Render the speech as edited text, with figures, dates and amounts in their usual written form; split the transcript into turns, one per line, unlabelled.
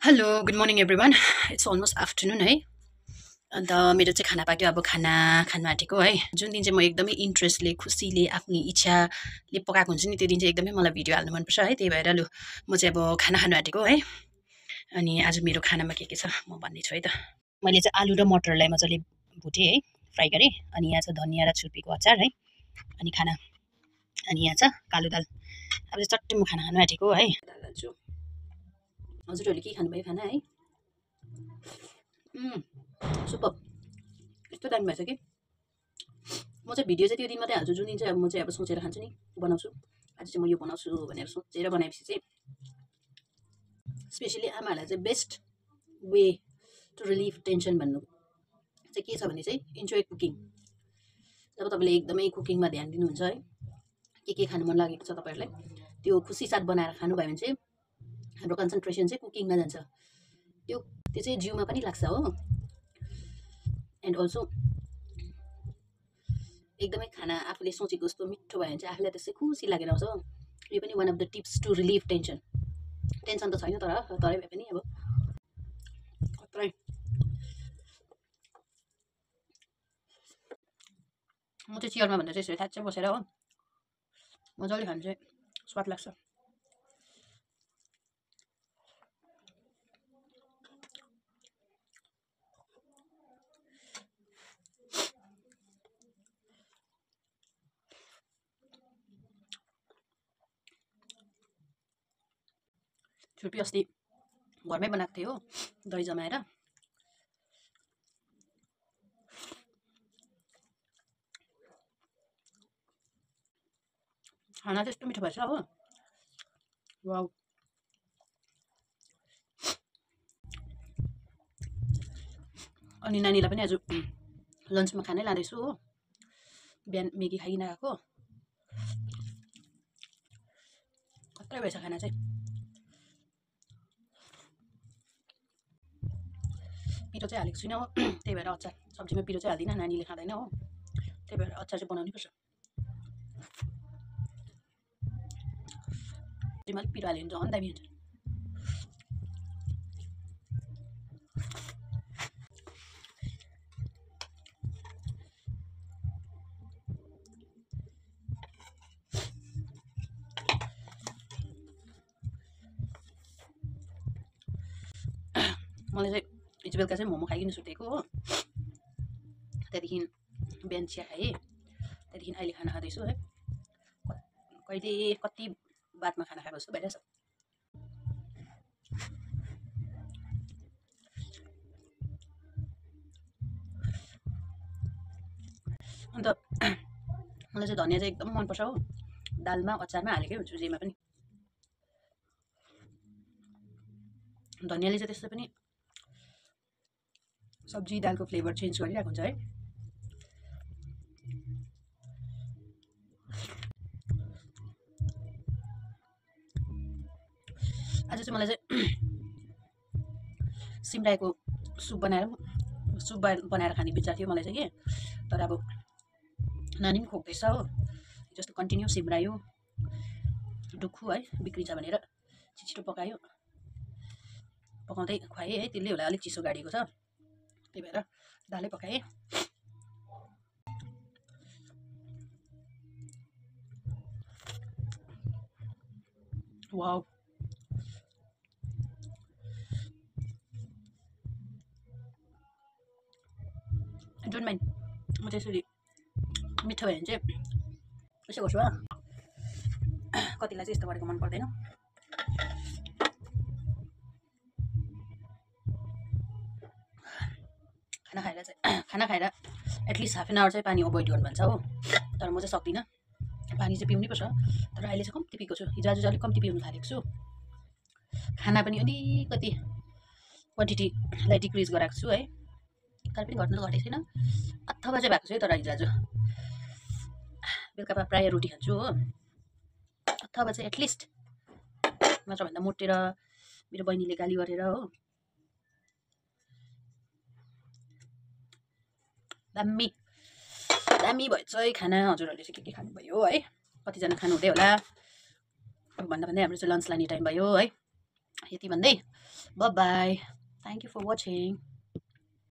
hello good morning everyone it's almost afternoon है अन्त मेरो चाहिँ खाना पाक्यो अब खाना खानु आँटेको है जुन दिन चाहिँ म एकदमै इन्ट्रेस्टले खुसीले आफ्नो इच्छाले पकाएको हुन्छु नि त्यो दिन चाहिँ एकदमै मलाई भिडियो हाल्नु मनपर्छ है त्यही भएर लु म चाहिँ अब खाना खानु आँटेको है अनि आज मेरो खानामा के छ म भन्नेछु है त मैले चाहिँ आलु र मटरलाई मजाले भुटेँ है फ्राई गरेँ अनि यहाँ छ धनियाँ र छुर्पीको अचार है अनि खाना अनि यहाँ छ कालो दाल अब चाहिँ चट्टै म खाना खानु आँटेको है दाल हाल्छु हजुरहरूले के खानुभयो खाना है सुपर यस्तो दामी भएछ कि म चाहिँ भिडियो चाहिँ त्यो दिन मात्रै हाल्छु जुन दिन चाहिँ अब म चाहिँ अब सोचेर खान्छु नि बनाउँछु आज चाहिँ म यो बनाउँछु भनेर सोचेर बनाएपछि चाहिँ स्पेसली आमाहरूलाई चाहिँ best way to relieve tension भन्नु चाहिँ के छ भने चाहिँ इन्जोय कुकिङ जब तपाईँले एकदमै कुकिङमा ध्यान दिनुहुन्छ है के खानु मन लागेको छ तपाईँहरूलाई त्यो खुसी साथ बनाएर खानुभयो भने चाहिँ हाम्रो कन्सन्ट्रेसन चाहिँ कुकिङमा जान्छ त्यो चाहिँ जिउमा पनि लाग्छ हो एन्ड अल्सो एकदमै खाना आफूले सोचेको जस्तो मिठो भयो भने चाहिँ आफूलाई त्यसै खुसी लागेर आउँछ हो यो पनि one of the tips to relieve tension tension त छैन तरै भए पनि अब खत्रै म चाहिँ चियरमा भन्दा चाहिँ यसरी थाच्चै बसेर हो मजाले खानु चाहिँ स्वाद लाग्छ छुर्पी अस्ति घरमै बनाएको थिएँ हो दही जमाएर खाना त्यस्तो मिठो भएछ हो वाउ अनि नानीलाई पनि आज लन्चमा खानै लाँदैछु हो बिहान मेगी खाइकन गएको खत्रै भएछ खाना चाहिँ पिरो चाहिँ हालेको छुइनँ हो त्यही भएर अचार सब्जीमा पिरो चाहिँ हाल्दिनँ नानीले खाँदैन हो त्यही भएर अचार चाहिँ बनाउनै पर्छ सब्जीमा अलिक पिरो हाल्यो भने झन् दामी हुन्छ मलाई चाहिँ हिजो बेलुका चाहिँ मोमो खाइकन सुतेको हो त्यहाँदेखि बिहान चिया खाएँ त्यहाँदेखि अहिले खाना खाँदैछु है कहिले कति बादमा खाना खाएको जस्तो भइरहेछ अन्त मलाई चाहिँ धनियाँ चाहिँ एकदम मनपर्छ हो दालमा अचारमा हालेकै हुन्छु जेमा पनि धनियाँले चाहिँ त्यस्तै पनि सब्जी दालको फ्लेभर चेन्ज गरिरहेको हुन्छ है आज चाहिँ मलाई चाहिँ सिमरायोको सुप बनाएर खाने विचार थियो मलाई चाहिँ के तर अब नानी पनि खोक्दैछ हो जस्तो कन्टिन्यू सिमरायो डुक्खु है बिग्रिन्छ भनेर छिटो पकायो पकाउँदै खुवाएँ है त्यसले होला अलिक चिसो गाडीको छ त्यही भएर दालै पकाएँ वाउ डोन्ट माइन्ड म चाहिँ यसरी मिठो भयो भने चाहिँ यसो गर्छु कतिलाई चाहिँ यस्तो गरेको मन पर्दैन खाना खाएर एटलिस्ट हाफ एन आवर चाहिँ पानी अभोइड गर्नु भन्छ हो तर म चाहिँ सक्दिनँ पानी चाहिँ पिउनै पर्छ तर अहिले चाहिँ कम्ती पिएको छु हिजो आज चाहिँ अलिक कम्ती पिउनु थालेको छु खाना पनि अलिकति क्वान्टिटीलाई डिक्रिज गराएको छु है तर पनि घट्नु त घटेको छैन अथवा चाहिँ भएको छु है तर हिजो आज बेलुका प्रायः रोटी खान्छु हो अथवा चाहिँ एटलिस्ट मात्र भन्दा मोटेर मेरो बहिनीले गाली गरेर हो दामी दामी भएछ है खाना हजुरहरूले चाहिँ के खानुभयो है कतिजना खानु हुँदै होला भन्दा भन्दै हाम्रो चाहिँ लन्च लाने टाइम भयो है यति भन्दै bye bye thank you for watching